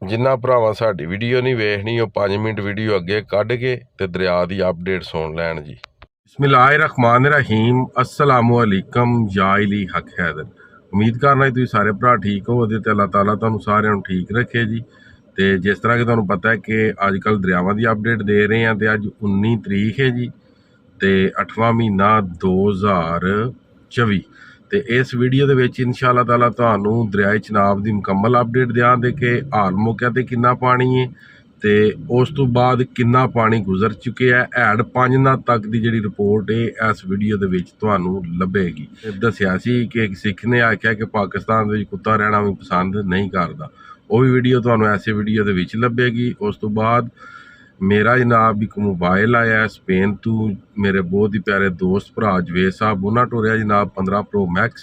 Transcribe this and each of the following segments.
जिन्ना भरावां साडी video नहीं वेखनी वो 5 minute video अगे कढ़ के ते दरिया की अपडेट सुन लैन जी। बिस्मिल्लाहिर्रहमानिर्रहीम, अस्सलामु अलैकुम जाइली हक हैदर। उम्मीद करना तुसीं सारे भरा ठीक हो ते अल्लाह ताला तुहानूं सारिआं नूं ठीक रखे जी। ते जिस तरह कि तुहानूं पता है कि अजकल दरियावां की अपडेट दे रहे हैं, तो अज 19 तरीक है जी, तो 8वां महीना 2024। तो इस वीडियो के विच इंशाअल्लाह ताला तुहानूं दरियाए चनाब की मुकम्मल अपडेट देंगे कि हाल मौके ते कितना पानी है, तो उस तो बाद कितना पानी गुजर चुके है। हैड 5 नां तक की जी रिपोर्ट है इस वीडियो के विच तुहानूं लभेगी। दस्सिया सी कि एक सिख ने आख्या कि पाकिस्तान में कुत्ता रहना भी पसंद नहीं करता, वो भी वीडियो तुहानूं ऐसे वीडियो के विच लभेगी। उस तो बाद मेरा जनाब एक मोबाइल आया है स्पेन तो, मेरे बहुत ही प्यारे दोस्त भरा जवेद साहब उन्होंने टोरिया जनाब 15 प्रो मैक्स,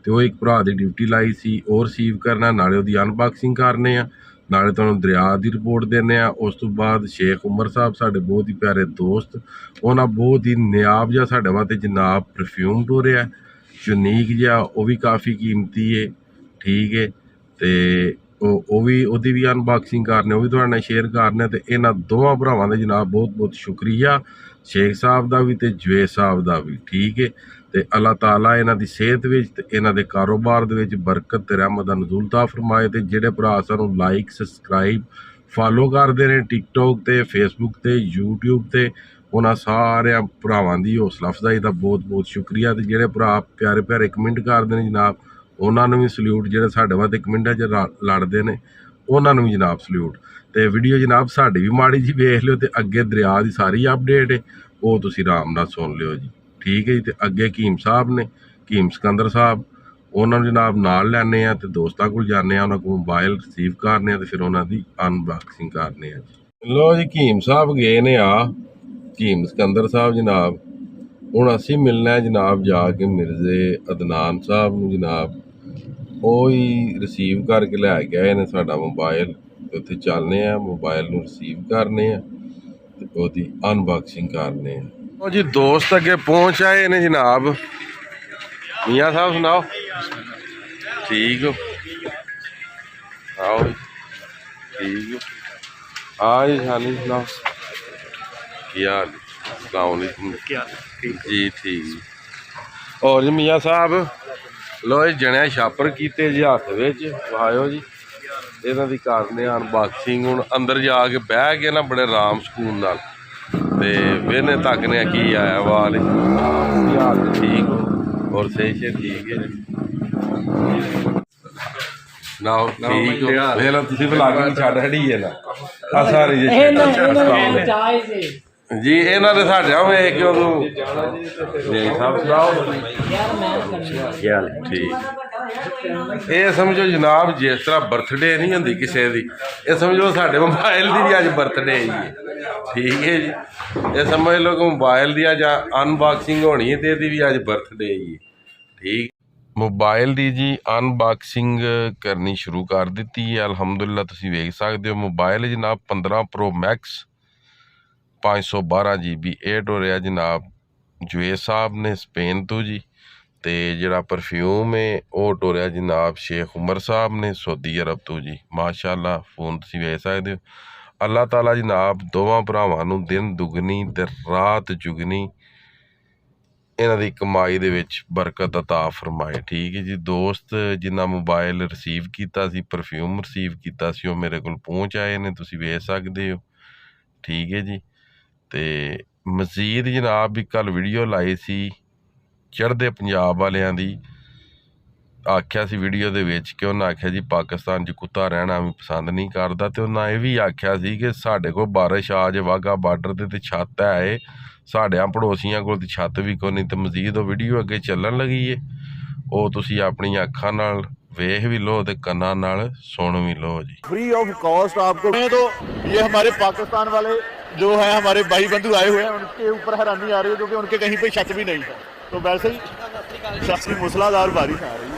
तो वो एक भरा की ड्यूटी लाई सी और रिसीव करना, नाले उसकी अनबॉक्सिंग करने आ, नाले तुहानूं दरिया की रिपोर्ट देने आ। उस तो बाद शेख उमर साहब साडे बहुत ही प्यारे दोस्त, उन्होंने बहुत ही नायाब जिहा साडे वास्ते जनाब परफ्यूम टोरिया, यूनीक जिहा, वो भी काफ़ी कीमती है, ठीक है। तो भी भी अनबॉक्सिंग करने, वो भी तुहाडे नाल शेयर करने। तो इन्हां दोवां भरावां दा जनाब बहुत बहुत शुक्रिया, शेख साहब का भी ते जवेद साहब का भी, ठीक है। तो अल्लाह ताला इन्हां दी सेहत विच ते इन्हां दे कारोबार दे विच बरकत ते रहमत दा नज़ूल ता फरमाए। ते जिहड़े भरा सानूं लाइक सबसक्राइब फॉलो करते हैं टिकटॉक ते फेसबुक ते यूट्यूब ते, उन्हां सारे भरावां दी हौसला अफजाई का बहुत बहुत शुक्रिया। ते जिहड़े भरा प्यारे प्यारे कमेंट करते हैं जनाब, उन्होंने भी सल्यूट, जो साढ़े वास्ते कमेंटा च लड़ते हैं उन्होंने भी जनाब सल्यूट। तो वीडियो जनाब साड़ी भी माड़ी जी वेख लियो, तो अगे दरिया की सारी अपडेट है वो तुसीं आराम नाल सुन लियो जी, ठीक है जी। तो अगे हकीम साहब ने, हकीम सिकंदर साहब, उन्होंने जनाब नाल लैने आ, तो दोस्तों को जाने, उन्होंने को मोबाइल रिसीव करने, तो फिर उन्होंने अनबॉक्सिंग करने जी। लो जी हकीम साहब गए ने आ, हकीम सिकंदर साहब जनाब, हुण असीं मिलना है जनाब जाके मिर्जे अदनान साहब नूं जनाब, वो ही रिसीव करके लै गए ने साडा मोबाइल। उत्थे चलने आ, मोबाइल नूं रिसीव करने आ ते ओहदी अनबॉक्सिंग करने आ। ओ जी दोस्त अगे पहुंच आए ने जनाब। मियाँ साहब सुनाओ, ठीक हो? आओ ठीक हो? हाँ जी शानी सुनाओ, क्या हाल? अस्सलाम वालेकुम जी, ठीक। और जी मियाँ साहब लो जी जणिया छापर कीते जी हत्थ विच वायो जी, इन्हां दी करने अनबॉक्सिंग। हुण अंदर जाके बह के ना बड़े आराम सकून नाल ते वेहने तकने की आया वाल हाल ठीक हो और सही से ठीक है ना, ठीक हो? वेला तुसीं व्लॉगिंग छड्ड छड़ी है ना आ सारी जी, इन्हां दे साडे वेख के उदों जी साहब सुनाओ ठीक। ये समझो जनाब जिस तरह बर्थडे नहीं होंदी किसी की, ये समझो साडे मोबाइल की भी अज बर्थडे ही है, ठीक है जी। ये समझ लो कि मोबाइल की अज अनबॉक्सिंग होनी है, तो यदी भी अज बर्थडे ही है, ठीक। मोबाइल की जी अनबॉक्सिंग करनी शुरू कर दी है अलहमदुलिल्लाह। तुसीं वेख सकते हो मोबाइल जनाब 15 प्रो मैक्स 512 GB एट हो रहा जनाब जवेद साहब ने स्पेन तो जी। तो जिहड़ा परफ्यूम है वो टोरिया जनाब शेख उमर साहब ने सऊदी अरब तो जी। माशाअल्लाह फोन तुसीं वेख सकते हो। अल्लाह ताला जनाब दोवां भरावां नूं दिन दुगनी ते रात जुगनी इन्हां दी कमाई दे विच बरकत अता फरमाए, ठीक है जी। दोस्त जिन्ना मोबाइल रिसीव कीता सी, परफ्यूम रिसीव कीता सी, वो मेरे कोल पहुँच आए ने, तुसीं वेख सकदे हो, ठीक है जी। तो मजीद जनाब भी कल वीडियो लाई सी चढ़दे पंजाब वालियां दी, आख्या सी वीडियो दे विच कि उन्हें आख्या जी पाकिस्तान च कुत्ता रहना भी पसंद नहीं करता। तो उन्हें यह भी आख्या सी कि साढ़े को बारिश आ जाए वाघा बार्डर ते छत है, साढ़ियां पड़ोसियां कोल ते छत भी कोई नहीं। तो मजीद वो वीडियो अगे चलन लगी है, वो तुसीं अपनी अखां नाल वेख भी लो ते कन्नां नाल सुन भी लो जी, फ्री ऑफ कॉस्ट आपको। तो ये हमारे पाकिस्तान वाले जो है हमारे भाई बंधु आए हुए हैं, उनके ऊपर हैरानी आ रही है क्योंकि उनके कहीं पे शक भी नहीं है। तो वैसे ही काफी मूसलाधार बारिश आ रही है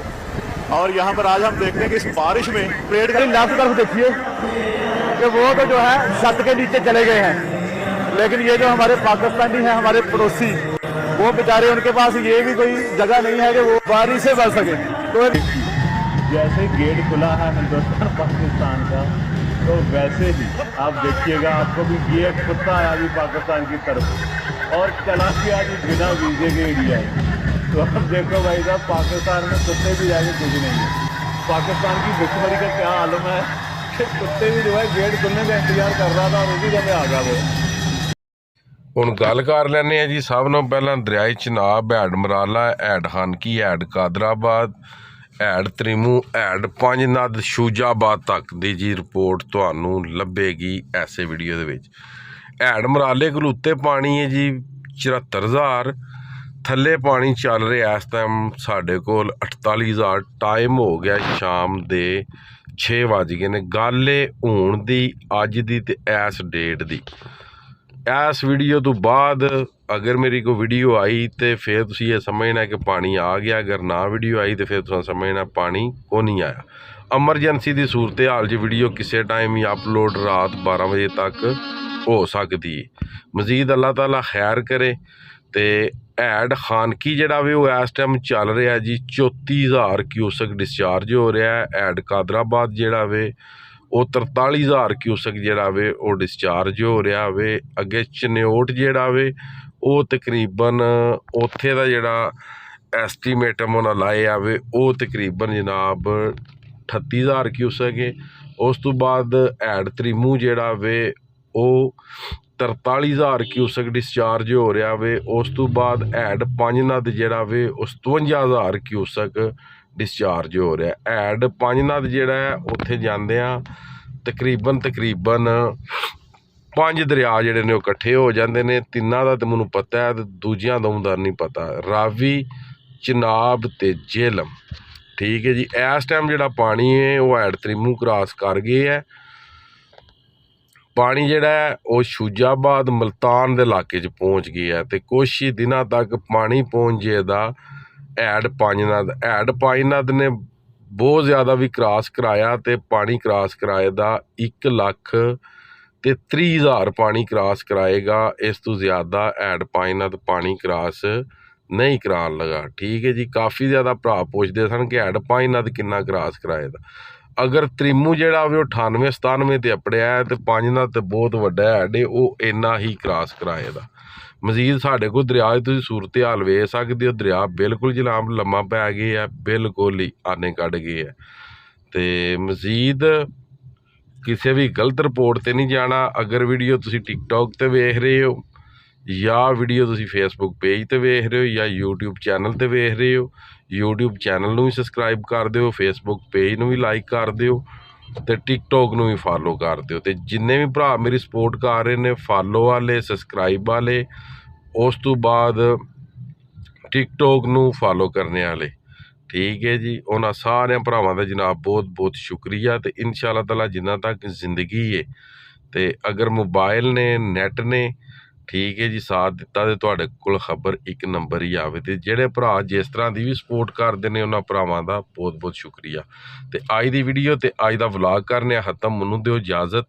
और यहाँ पर आज हम देखते हैं कि इस बारिश में पेड़ का लेफ्ट तरफ देखिए कि वो तो जो है छत के नीचे चले गए हैं, लेकिन ये जो हमारे पाकिस्तानी हैं हमारे पड़ोसी, वो बेचारे उनके पास ये भी कोई जगह नहीं है कि वो बारिश से बच सके। तो जैसे गेट खुला है हिंदुस्तान पाकिस्तान का, तो वैसे ही आप देखिएगा आपको भी ये कुत्ता आया भी पाकिस्तान की तरफ और चला गया जी बिना वीज़े के इंडिया में। तो अब देखो भाई साहब, पाकिस्तान में कुत्ते भी जाके कुछ नहीं है। पाकिस्तान की भुखमरी का क्या आलम है कि कुत्ते भी जो है गेट खुलने का इंतजार कर रहा था और उसी समय आ गया वो। ਹੁਣ ਗੱਲ ਕਰ ਲੈਂਦੇ ਹਾਂ ਜੀ। ਸਭ ਨੂੰ ਪਹਿਲਾਂ ਦਰਿਆਈ Chenab, head Marala, head Khanki, head Qadirabad, head Trimmu, head Panjnad ਸ਼ੂਜਾਬਾਦ ਤੱਕ ਦੀ ਜੀ ਰਿਪੋਰਟ ਤੁਹਾਨੂੰ ਲੱਭੇਗੀ ਐਸੇ ਵੀਡੀਓ ਦੇ ਵਿੱਚ। ਹੈਡ ਮਰਾਲੇ ਕੋਲ ਉੱਤੇ ਪਾਣੀ ਹੈ ਜੀ 74,000, ਥੱਲੇ ਪਾਣੀ ਚੱਲ ਰਿਹਾ ਇਸ ਟਾਈਮ ਸਾਡੇ ਕੋਲ 48,000। ਟਾਈਮ ਹੋ ਗਿਆ ਸ਼ਾਮ ਦੇ 6 ਵੱਜ ਗਏ ਨੇ। ਗੱਲ ਏ ਹੁਣ ਦੀ, ਅੱਜ ਦੀ ਤੇ ਇਸ ਡੇਟ ਦੀ। ਇਸ ਵੀਡੀਓ ਤੋਂ ਬਾਅਦ ਅਗਰ ਮੇਰੀ ਕੋਈ ਵੀਡੀਓ ਆਈ ਤੇ ਫਿਰ ਤੁਸੀਂ ਇਹ ਸਮਝਣਾ ਕਿ ਪਾਣੀ ਆ ਗਿਆ, ਅਗਰ ਨਾ ਵੀਡੀਓ ਆਈ ਤੇ ਫਿਰ ਤੁਸੀਂ ਸਮਝਣਾ ਪਾਣੀ ਕੋ ਨਹੀਂ ਆਇਆ। ਐਮਰਜੈਂਸੀ ਦੀ ਸੂਰਤ ਹਾਲ 'ਚ ਵੀਡੀਓ ਕਿਸੇ ਟਾਈਮ ਹੀ ਅਪਲੋਡ ਰਾਤ 12 ਵਜੇ ਤੱਕ ਹੋ ਸਕਦੀ ਹੈ। ਮਜ਼ੀਦ ਅੱਲਾਹ ਤਾਲਾ ਖੈਰ ਕਰੇ। ਤੇ ਹੈਡ ਖਾਨਕੀ ਜਿਹੜਾ ਵੇ ਉਹ ਇਸ ਟਾਈਮ ਚੱਲ ਰਿਹਾ ਜੀ 34,000 ਕਿਊਸਕ ਡਿਸਚਾਰਜ ਹੋ ਰਿਹਾ। ਹੈਡ ਕਾਦਰਾਬਾਦ ਜਿਹੜਾ ਵੇ ਉਹ 43,000 ਕਿਊਸਕ ਜਿਹੜਾ ਵੇ ਉਹ ਡਿਸਚਾਰਜ ਹੋ ਰਿਹਾ ਵੇ। ਅੱਗੇ ਚਨਿਓਟ ਜਿਹੜਾ ਵੇ ਉਹ ਤਕਰੀਬਨ ਉੱਥੇ ਦਾ ਜਿਹੜਾ ਐਸਟੀਮੇਟਮ ਉਹਨਾਂ ਲਾਇਆ ਵੇ ਉਹ ਤਕਰੀਬਨ ਜਨਾਬ 38,000 ਕਿਊਸਕ ਹੈ। ਉਸ ਤੋਂ ਬਾਅਦ ਹੈਡ ਤ੍ਰਿਮੂ ਜਿਹੜਾ ਵੇ ਉਹ 43,000 ਕਿਊਸਕ ਡਿਸਚਾਰਜ ਹੋ ਰਿਹਾ ਵੇ। ਉਸ ਤੋਂ ਬਾਅਦ ਹੈਡ ਪੰਜ ਨਦ ਜਿਹੜਾ ਵੇ ਉਹ 57,000 ਕਿਊਸਕ ਡਿਸਚਾਰਜ ਹੋ ਰਿਹਾ। ਹੈਡ ਪੰਜ ਨਦ ਜਿਹੜਾ ਹੈ ਉੱਥੇ ਜਾਂਦੇ ਆ ਤਕਰੀਬਨ 5 ਦਰਿਆ ਜਿਹੜੇ ਨੇ ਉਹ ਇਕੱਠੇ ਹੋ ਜਾਂਦੇ ਨੇ। ਤਿੰਨਾਂ ਦਾ ਤਾਂ ਮੈਨੂੰ ਪਤਾ ਹੈ ਤੇ ਦੂਜਿਆਂ ਦਾ ਨਹੀਂ ਪਤਾ, ਰਾਵੀ, ਚਨਾਬ ਤੇ ਜੇਹਲਮ। ਠੀਕ ਹੈ ਜੀ। ਇਸ ਟਾਈਮ ਜਿਹੜਾ ਪਾਣੀ ਹੈ ਉਹ ਹੈਡ ਤ੍ਰਿਮੂ ਕ੍ਰਾਸ ਕਰ ਗਏ ਹੈ। ਪਾਣੀ ਜਿਹੜਾ ਹੈ ਉਹ ਸ਼ੂਜਾਬਾਦ, ਮਲਤਾਨ ਦੇ ਇਲਾਕੇ 'ਚ ਪਹੁੰਚ ਗਿਆ ਹੈ ਤੇ ਕੁਛ ਹੀ ਦਿਨਾਂ ਤੱਕ ਪਾਣੀ ਪਹੁੰਚ ਜਾਏਗਾ ਹੈਡ ਪੰਜ ਨਦ। ਹੈਡ ਪੰਜ ਨਦ ਨੇ ਬਹੁਤ ਜ਼ਿਆਦਾ ਵੀ ਕ੍ਰਾਸ ਕਰਾਇਆ ਤੇ ਪਾਣੀ ਕ੍ਰਾਸ ਕਰਾਏ ਦਾ 1,30,000 ਪਾਣੀ ਕ੍ਰਾਸ ਕਰਾਏਗਾ। ਇਸ ਤੋਂ ਜ਼ਿਆਦਾ ਹੈਡ ਪੰਜ ਨਦ ਪਾਣੀ ਕ੍ਰਾਸ ਨਹੀਂ ਕਰਾਉਣ ਲਗਾ। ਠੀਕ ਹੈ ਜੀ। ਕਾਫੀ ਜ਼ਿਆਦਾ ਭਰਾ ਪੁੱਛਦੇ ਸਨ ਕਿ ਹੈਡ ਪੰਜ ਨਦ ਕਿੰਨਾ ਕ੍ਰਾਸ ਕਰਾਏਗਾ। ਅਗਰ ਤ੍ਰਿਮੂ ਜਿਹੜਾ ਵੀ ਉਹ 98-97 ਤੇ ਅਪੜਿਆ ਹੈ ਤੇ ਪੰਜ ਨਦ ਤੇ ਬਹੁਤ ਵੱਡਾ ਹੈਡ ਹੈ, ਉਹ ਇੰਨਾ ਹੀ ਕ੍ਰਾਸ ਕਰਾਏਗਾ। ਮਜ਼ੀਦ ਸਾਡੇ ਕੋਲ ਦਰਿਆ ਦੀ ਤੁਸੀਂ ਸੂਰਤ ਹਾਲ ਵੇਖ ਸਕਦੇ ਹੋ। ਦਰਿਆ ਬਿਲਕੁਲ ਜਨਾਬ ਲੰਮਾ ਪੈ ਗਏ ਆ, ਬਿਲਕੁਲ ਹੀ ਆਨੇ ਕੱਢ ਗਏ ਆ। ਤੇ ਮਜ਼ੀਦ ਕਿਸੇ ਵੀ ਗਲਤ ਰਿਪੋਰਟ 'ਤੇ ਨਹੀਂ ਜਾਣਾ। ਅਗਰ ਵੀਡੀਓ ਤੁਸੀਂ ਟਿਕਟੋਕ 'ਤੇ ਵੇਖ ਰਹੇ ਹੋ ਜਾਂ ਵੀਡੀਓ ਤੁਸੀਂ ਫੇਸਬੁੱਕ ਪੇਜ 'ਤੇ ਵੇਖ ਰਹੇ ਹੋ ਜਾਂ ਯੂਟਿਊਬ ਚੈਨਲ 'ਤੇ ਵੇਖ ਰਹੇ ਹੋ, ਯੂਟਿਊਬ ਚੈਨਲ ਨੂੰ ਵੀ ਸਬਸਕ੍ਰਾਈਬ ਕਰ ਦਿਓ, ਫੇਸਬੁੱਕ ਪੇਜ ਨੂੰ ਵੀ ਲਾਈਕ ਕਰ ਦਿਓ ਤੇ ਟਿਕਟੋਕ ਨੂੰ ਵੀ ਫਾਲੋ ਕਰ ਦਿਓ। ਤੇ ਜਿੰਨੇ ਵੀ ਭਰਾ ਮੇਰੀ ਸਪੋਰਟ ਕਰ ਰਹੇ ਨੇ, ਫਾਲੋ ਵਾਲੇ, ਸਬਸਕ੍ਰਾਈਬ ਵਾਲੇ, ਉਸ ਤੋਂ ਬਾਅਦ ਟਿਕਟੋਕ ਨੂੰ ਫਾਲੋ ਕਰਨੇ ਵਾਲੇ, ਠੀਕ ਹੈ ਜੀ, ਉਹਨਾਂ ਸਾਰਿਆਂ ਭਰਾਵਾਂ ਦਾ ਜਨਾਬ ਬਹੁਤ ਬਹੁਤ ਸ਼ੁਕਰੀਆ। ਤੇ ਇਨਸ਼ਾ ਅੱਲਾਹ ਤਾਲਾ ਜਿੰਨਾ ਤੱਕ ਜ਼ਿੰਦਗੀ ਹੈ ਤੇ ਅਗਰ ਮੋਬਾਈਲ ਨੇ, ਨੈੱਟ ਨੇ, ਠੀਕ ਹੈ ਜੀ, ਸਾਥ ਦਿੱਤਾ ਤੇ ਤੁਹਾਡੇ ਕੋਲ ਖਬਰ ਇੱਕ ਨੰਬਰ ਹੀ ਆਵੇ। ਤੇ ਜਿਹੜੇ ਭਰਾ ਜਿਸ ਤਰ੍ਹਾਂ ਦੀ ਵੀ ਸਪੋਰਟ ਕਰਦੇ ਨੇ ਉਹਨਾਂ ਭਰਾਵਾਂ ਦਾ ਬਹੁਤ ਬਹੁਤ ਸ਼ੁਕਰੀਆ। ਤੇ ਅੱਜ ਦੀ ਵੀਡੀਓ ਤੇ ਅੱਜ ਦਾ ਵਲੌਗ ਕਰਨੇ ਆ ਖਤਮ। ਮੈਨੂੰ ਦਿਓ ਇਜਾਜ਼ਤ।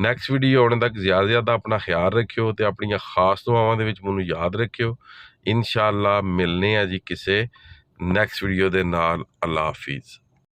ਨੈਕਸਟ ਵੀਡੀਓ ਆਉਣ ਤੱਕ ਜ਼ਿਆਦਾ ਆਪਣਾ ਖਿਆਲ ਰੱਖਿਓ ਤੇ ਆਪਣੀਆਂ ਖਾਸ ਦੁਆਵਾਂ ਦੇ ਵਿੱਚ ਮੈਨੂੰ ਯਾਦ ਰੱਖਿਓ। ਇਨਸ਼ਾ ਅੱਲਾ ਮਿਲਨੇ ਆ ਜੀ ਕਿਸੇ ਨੈਕਸਟ ਵੀਡੀਓ ਦੇ ਨਾਲ। ਅੱਲਾ ਹਾਫਿਜ਼।